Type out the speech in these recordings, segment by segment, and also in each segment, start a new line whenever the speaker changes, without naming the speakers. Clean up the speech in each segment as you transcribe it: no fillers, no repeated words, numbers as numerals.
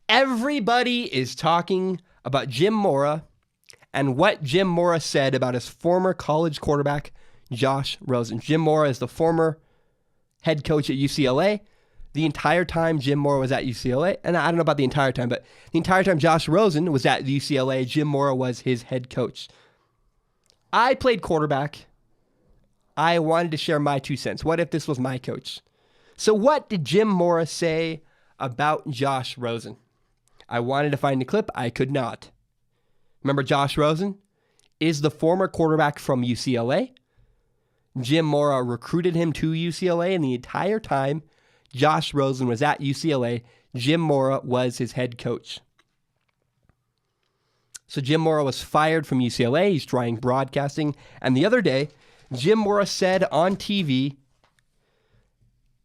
Everybody is talking about Jim Mora and what Jim Mora said about his former college quarterback, Josh Rosen. Jim Mora is the former head coach at UCLA. The entire time Jim Mora was at UCLA, and I don't know about the entire time, but the entire time Josh Rosen was at UCLA, Jim Mora was his head coach. I played quarterback. I wanted to share my 2 cents. What if this was my coach? So what did Jim Mora say about Josh Rosen? I wanted to find the clip. I could not. Remember, Josh Rosen is the former quarterback from UCLA. Jim Mora recruited him to UCLA, and the entire time Josh Rosen was at UCLA, Jim Mora was his head coach. So Jim Mora was fired from UCLA. He's trying broadcasting. And the other day, Jim Mora said on TV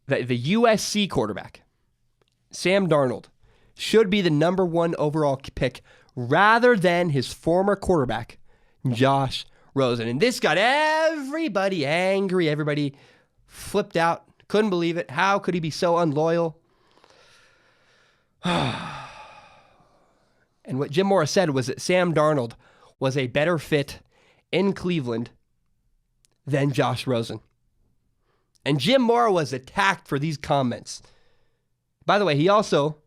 that the USC quarterback, Sam Darnold, should be the number 1 overall pick rather than his former quarterback, Josh Rosen. And this got everybody angry. Everybody flipped out. Couldn't believe it. How could he be so unloyal? And what Jim Mora said was that Sam Darnold was a better fit in Cleveland than Josh Rosen. And Jim Mora was attacked for these comments. By the way, he also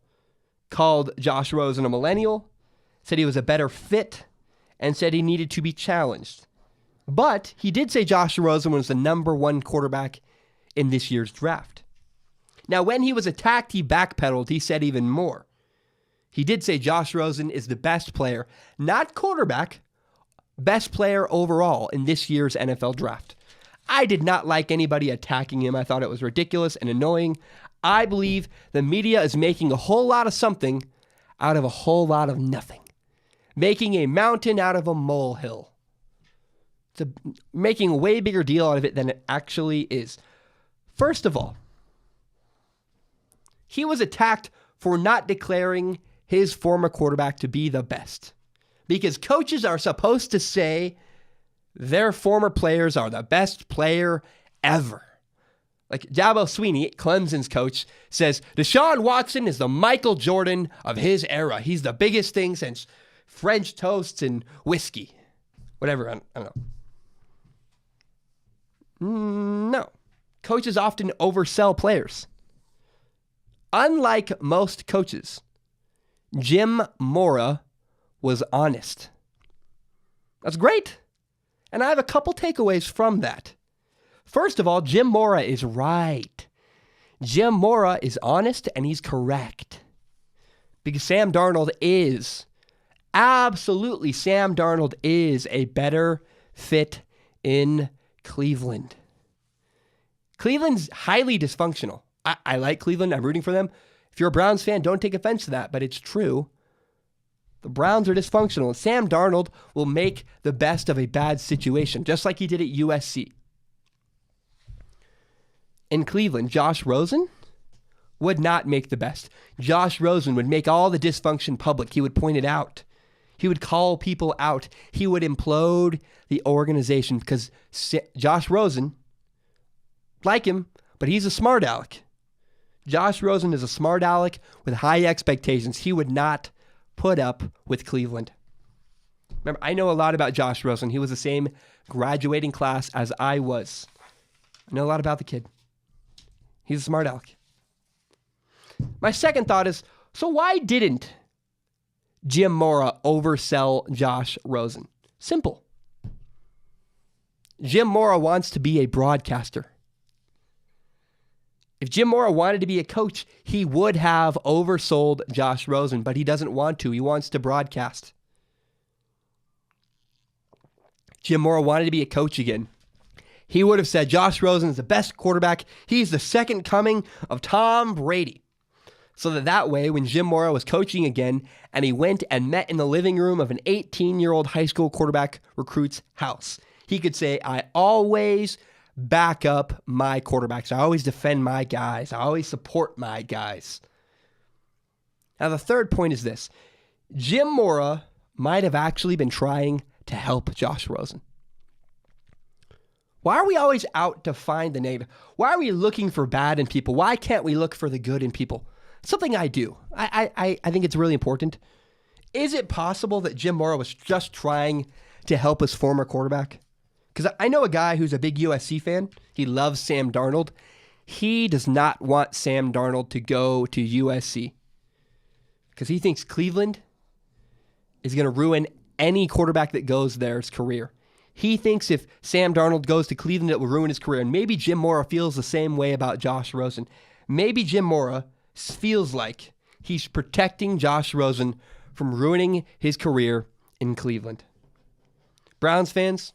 called Josh Rosen a millennial, said he was a better fit, and said he needed to be challenged. But he did say Josh Rosen was the number 1 quarterback in this year's draft. Now, when he was attacked, he backpedaled. He said even more. He did say Josh Rosen is the best player, not quarterback, best player overall in this year's NFL draft. I did not like anybody attacking him. I thought it was ridiculous and annoying. I believe the media is making a whole lot of something out of a whole lot of nothing. Making a mountain out of a molehill. Making a way bigger deal out of it than it actually is. First of all, he was attacked for not declaring his former quarterback to be the best. Because coaches are supposed to say their former players are the best player ever. Like Dabo Swinney, Clemson's coach, says Deshaun Watson is the Michael Jordan of his era. He's the biggest thing since French toasts and whiskey. Whatever, I don't know. No. Coaches often oversell players. Unlike most coaches, Jim Mora was honest. That's great. And I have a couple takeaways from that. First of all, Jim Mora is right. Jim Mora is honest and he's correct. Because Sam Darnold is a better fit in Cleveland. Cleveland's highly dysfunctional. I like Cleveland. I'm rooting for them. If you're a Browns fan, don't take offense to that, but it's true. The Browns are dysfunctional, and Sam Darnold will make the best of a bad situation, just like he did at USC. In Cleveland, Josh Rosen would not make the best. Josh Rosen would make all the dysfunction public. He would point it out. He would call people out. He would implode the organization because Josh Rosen, like him, but he's a smart aleck. Josh Rosen is a smart aleck with high expectations. He would not put up with Cleveland. Remember, I know a lot about Josh Rosen. He was the same graduating class as I was. I know a lot about the kid. He's a smart aleck. My second thought is, so why didn't Jim Mora oversell Josh Rosen? Simple. Jim Mora wants to be a broadcaster. If Jim Mora wanted to be a coach, he would have oversold Josh Rosen, but he doesn't want to. He wants to broadcast. Jim Mora wanted to be a coach again. He would have said Josh Rosen is the best quarterback. He's the second coming of Tom Brady. So that way, when Jim Mora was coaching again, and he went and met in the living room of an 18-year-old high school quarterback recruit's house, he could say, I always back up my quarterbacks. I always defend my guys. I always support my guys. Now, the third point is this. Jim Mora might have actually been trying to help Josh Rosen. Why are we always out to find the negative? Why are we looking for bad in people? Why can't we look for the good in people? something I do. I think it's really important. Is it possible that Jim Mora was just trying to help his former quarterback? Because I know a guy who's a big USC fan. He loves Sam Darnold. He does not want Sam Darnold to go to USC because he thinks Cleveland is going to ruin any quarterback that goes there's career. He thinks if Sam Darnold goes to Cleveland, it will ruin his career. And maybe Jim Mora feels the same way about Josh Rosen. Maybe Jim Mora feels like he's protecting Josh Rosen from ruining his career in Cleveland. Browns fans,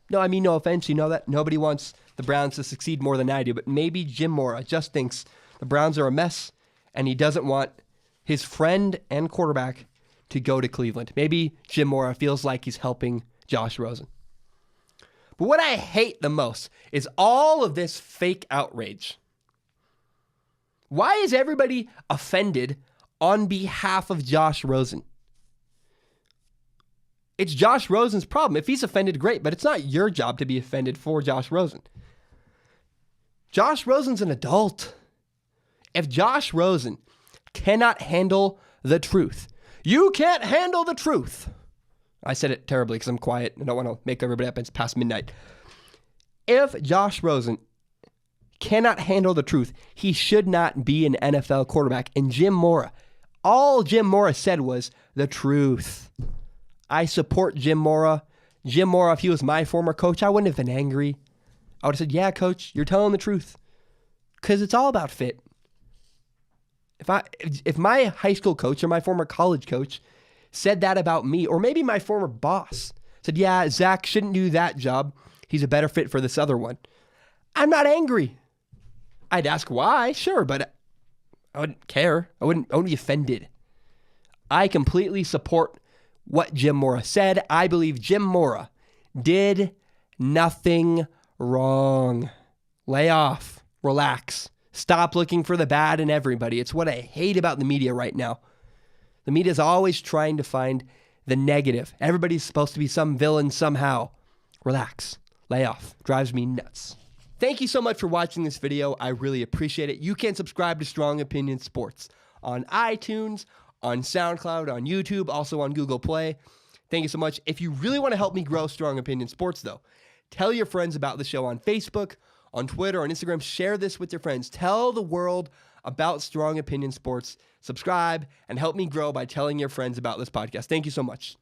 no offense, you know that. Nobody wants the Browns to succeed more than I do, but maybe Jim Mora just thinks the Browns are a mess and he doesn't want his friend and quarterback to go to Cleveland. Maybe Jim Mora feels like he's helping Josh Rosen. But what I hate the most is all of this fake outrage. Why is everybody offended on behalf of Josh Rosen? It's Josh Rosen's problem. If he's offended, great, but it's not your job to be offended for Josh Rosen. Josh Rosen's an adult. If Josh Rosen cannot handle the truth, you can't handle the truth. I said it terribly because I'm quiet. I don't want to make everybody up. It's past midnight. If Josh Rosen cannot handle the truth, he should not be an NFL quarterback. And Jim Mora, all Jim Mora said was the truth. I support Jim Mora. Jim Mora, if he was my former coach, I wouldn't have been angry. I would have said, yeah, coach, you're telling the truth. Because it's all about fit. If my high school coach or my former college coach said that about me, or maybe my former boss said, yeah, Zach shouldn't do that job. He's a better fit for this other one. I'm not angry. I'd ask why, sure, but I wouldn't care. I wouldn't be offended. I completely support what Jim Mora said. I believe Jim Mora did nothing wrong. Lay off. Relax. Stop looking for the bad in everybody. It's what I hate about the media right now. The media is always trying to find the negative. Everybody's supposed to be some villain somehow. Relax. Lay off. Drives me nuts. Thank you so much for watching this video. I really appreciate it. You can subscribe to Strong Opinion Sports on iTunes, on SoundCloud, on YouTube, also on Google Play. Thank you so much. If you really want to help me grow Strong Opinion Sports, though, tell your friends about the show on Facebook, on Twitter, on Instagram. Share this with your friends. Tell the world about Strong Opinion Sports. Subscribe and help me grow by telling your friends about this podcast. Thank you so much.